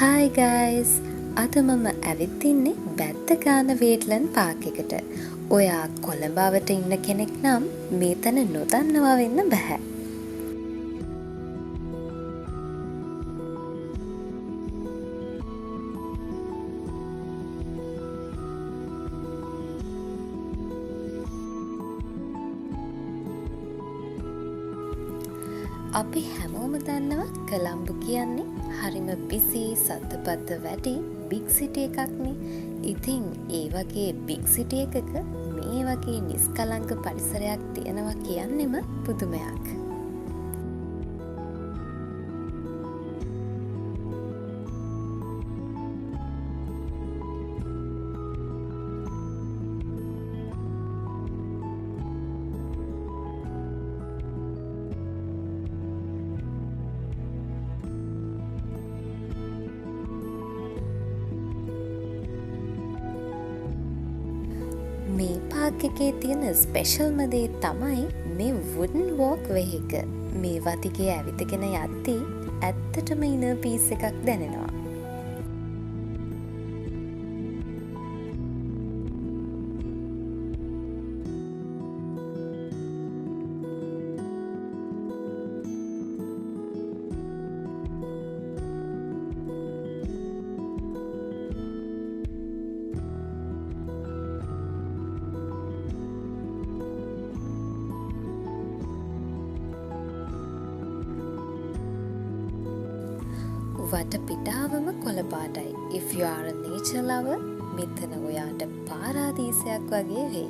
Hi guys! අද මම ඇවිත් ඉන්නේ බැද්දගාන වේට්ලන් පාක් එකට. ඔයා කොළඹවට ඉන්න කෙනෙක් නම් මේ තැන නොදන්නවා වෙන්න බෑ. අපි හැමෝම දන්නවා කොළඹ කියන්නේ හරිම බිසි සද්දපද්ද වැඩි බිග් සිටි එකක්නේ. ඉතින් ඒ වගේ බිග් සිටි එකක මේ වගේ නිස්කලංක පරිසරයක් තියෙනවා කියන්නෙම පුදුමයක්. මේ පාක් එකේ තියෙන ස්පෙෂල්ම දේ තමයි මේ වුඩන් වෝක් වේ එක. මේ වතිගේ ඇවිදගෙන යද්දී ඇත්තටම ඉනර් පීස් එකක් දැනෙනවා. වට පිටාවම කොළ පාටයි. If you are a nature lover, මෙතන ඔයාට පාරාදීසයක් වගේ වෙයි.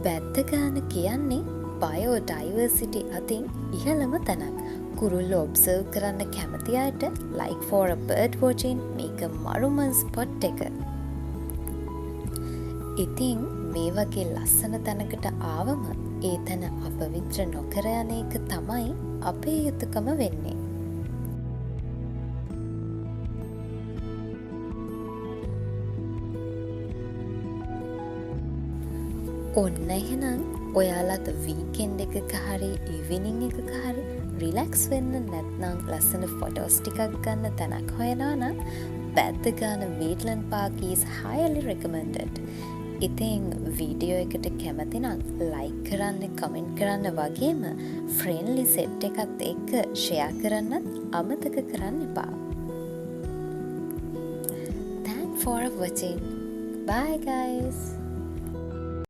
බැද්දගාන කියන්නේ බයෝඩයිවර්සිටි අතින් ඉහළම තැනක්. කුරුල්ලෝ ඔබ්සර්ව් කරන්න කැමති අයට like for a bird watching මේක මරුම ස්පොට් එක. ඉතින් මේ වගේ ලස්සන තැනකට ආවම ඒ තැන අපවිත්‍ර නොකර යන එක තමයි අපේ යුතුකම වෙන්නේ. ඔන්න එහෙනම් ඔයාලත් වීකෙන්ඩ් එකක හරි ඉවිනිං එකක හරි රිලැක්ස් වෙන්න නැත්නම් ලස්සන ෆොටෝස් ටිකක් ගන්න තැනක් හොයනවා නම් බැද්දගාන වේට්ලන් පාක් is highly recommended. ඉතින් වීඩියෝ එකට කැමති නම් ලයික් කරන්න, කමෙන්ට් කරන්න වගේම ෆ්‍රෙන්ඩ්ලි සෙට් එකත් එක්ක ෂෙයා කරන්නත් අමතක කරන්න එපා. Thanks for watching. Bye guys.